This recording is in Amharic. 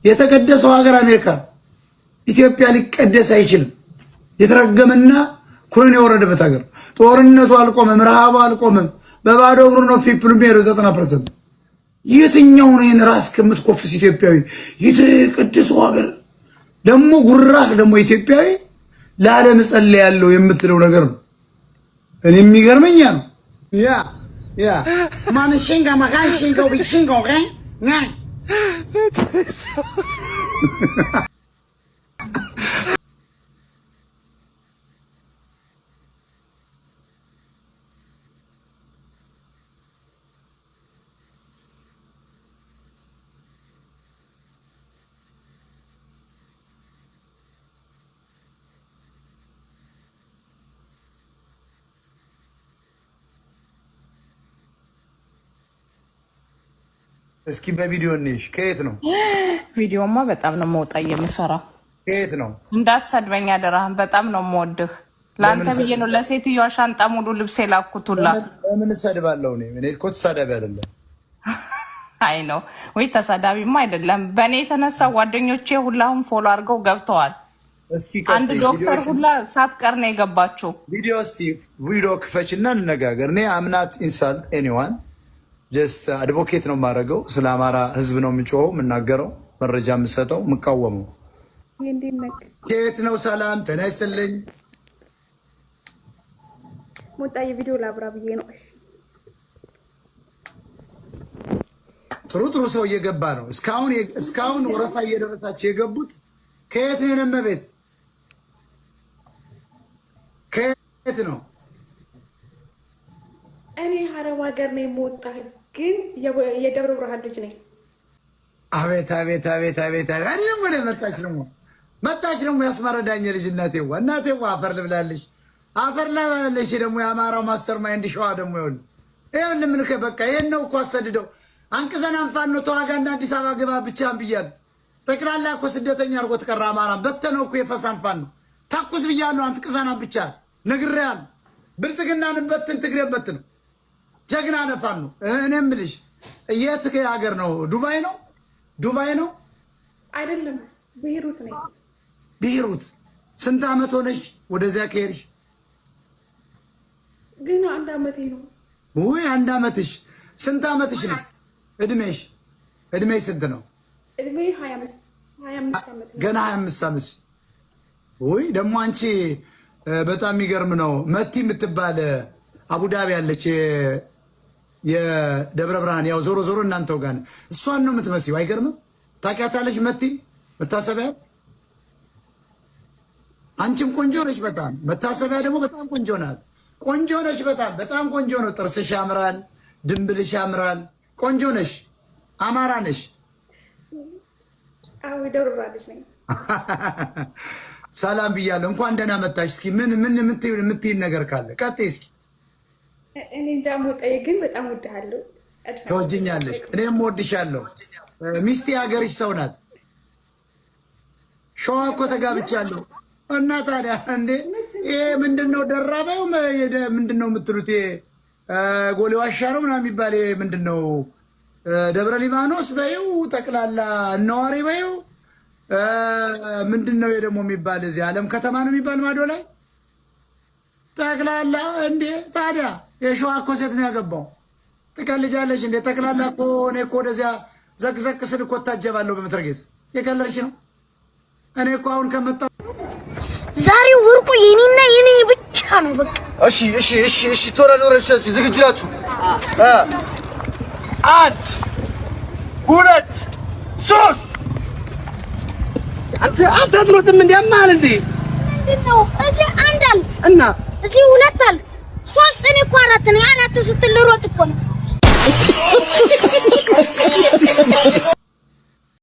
የተቀደሰው ሀገር አሜሪካ ኢትዮጵያ ሊቀደስ አይችልም። የተረገመና ኩነኔ የወረደበት ሀገር ጦርነቱ አልቆመም፣ ረሃቡ አልቆመም። በባዶ እግሩ ነው ፒፕል የሚሄደው 90%። የትኛው ነው ይሄን ራስ ከምትኮፍስ ኢትዮጵያዊ የተቀደሰው ሀገር ደግሞ ጉራህ ደግሞ ኢትዮጵያዊ ለዓለም ጸልይ ያለው የምትለው ነገር ነው። እኔ የሚገርመኛ ነው ያ ማን ሽንጋ ማጋን ሽንጋው ቢሽንጋው ጋር ናይ እስኪ በቪዲዮ ነሽ? ከየት ነው? ቪዲዮማ በጣም ነው መውጣ የምፈራው። ከየት ነው? እንዳትሰድበኝ አደራህን። በጣም ነው የምወድህ። ለአንተ ብዬ ነው ለሴትዮዋ ሻንጣ ሙሉ ልብስ የላኩቱላ። ለምን እሰድባለሁ? እኔ እኮ ተሳዳቢ አይደለም። አይ ነው ወይ? ተሳዳቢማ አይደለም። በእኔ የተነሳ ጓደኞቼ ሁላሁን ፎሎ አድርገው ገብተዋል። እስኪ አንድ ዶክተር ሁላ ሳትቀር ነው የገባችው። ቪዲዮ ክፈችና እንነጋገር። እኔ አምናት ኢንሳልት ኤኒዋን ጀስት አድቮኬት ነው የማደርገው። ስለ አማራ ህዝብ ነው የምጮኸው፣ የምናገረው፣ መረጃ የምሰጠው፣ የምቃወመው። ከየት ነው? ሰላም ጤና ይስጥልኝ። ሞጣዬ ቪዲዮ ላብራ ብዬ ነው። ጥሩ ሰው እየገባ ነው። እስካሁን ወረፋ እየደረሳቸው የገቡት ከየት ነው? የነመቤት ከየት ነው? እኔ አረብ ሀገር ነው የምወጣው፣ ግን የደብረ ብርሃን ልጅ ነኝ። አቤት አቤት አቤት አቤት! እኔ ወደ መጣች ደግሞ ያስማረዳኝ ልጅ እናቴዋ አፈር ልብላለች፣ አፈር ልብላለች። ደግሞ የአማራው ማስተር ማይንድ ሸዋ ደግሞ ይሁን ምን በቃ ይሄን ነው እኮ አሰድደው አንቅዘን አንፋን ነው ተዋጋና አዲስ አበባ ግባ ብቻ ብያለሁ። ጠቅላላ እኮ ስደተኛ አድርጎ ተቀራ አማራ በተነው እኮ የፈሳንፋን ነው ታኩስ ብያለሁ። አንተ ቅዛና ብቻ ነግሬያለሁ። ብልጽግናን በትን ትግሬበት ነው ጀግና ነፋን ነው። እኔም ብልሽ የት ሀገር ነው? ዱባይ ነው? ዱባይ ነው አይደለም፣ ቤይሩት ነኝ። ቤይሩት። ስንት አመት ሆነሽ ወደዚያ ከሄድሽ? ግን 1 አመቴ ነው። ወይ 1 አመትሽ? ስንት አመትሽ ነው? እድሜሽ ስንት ነው? እድሜ 25 አመት። ገና 25 አመት። ወይ ደግሞ አንቺ በጣም የሚገርም ነው። መቲ የምትባል አቡዳቢ ያለች የደብረ ብርሃን ያው ዞሮ ዞሮ እናንተው ጋር እሷን ነው የምትመስይው። አይገርምም? ታውቂያታለሽ? መቲ መታሰቢያ። አንቺም ቆንጆ ነሽ በጣም። መታሰቢያ ደግሞ በጣም ቆንጆ ናት። ቆንጆ ነሽ በጣም ቆንጆ ነው። ጥርስሽ ያምራል፣ ድንብልሽ ያምራል። ቆንጆ ነሽ። አማራ ነሽ? አዎ ደብረ ብርሃን ልጅ ነኝ። ሰላም ብያለሁ። እንኳን ደህና መጣሽ። እስኪ ምን የምትይን ነገር ካለ ቀጥይ እስኪ። እኔ እንዳሞጣዬ ግን በጣም ወድሃለሁ። ተወጅኛለሽ፣ እኔም ወድሻለሁ። ሚስቴ ሀገርሽ ሰው ናት። ሸዋ እኮ ተጋብቻለሁ። እና ታዲያ እንዴ ይሄ ምንድነው? ደራባው ምንድነው የምትሉት? ጎሌ ዋሻ ነው ምናምን የሚባል ምንድነው? ደብረ ሊባኖስ በይው፣ ጠቅላላ ነዋሪ በይው፣ ምንድነው ደግሞ የሚባል እዚህ ዓለም ከተማ ነው የሚባል ማዶ ላይ ጠቅላላ። እንዴ ታዲያ የሸዋ እኮ ሴት ነው ያገባው። ትቀልጃለሽ እንዴ? ጠቅላላ እኮ እኔ እኮ ወደዚያ ዘቅዘቅ ስል እኮ ታጀባለሁ በመትረጌስ። የቀለድሽ ነው። እኔ እኮ አሁን ከመጣሁ ዛሬ ወርቁ የኔና የኔ ብቻ ነው በቃ። እሺ ተወራዶረሽ ዝግጁ ናችሁ? 1 2 3 አንተ አትሮጥም እንዴ? አማል እንዴ? ነው እዚህ 1 አለ እና እዚህ 2 አለ 3 እኔ እኮ 4 ነኝ። 4 ስትል ሮጥ እኮ ነው።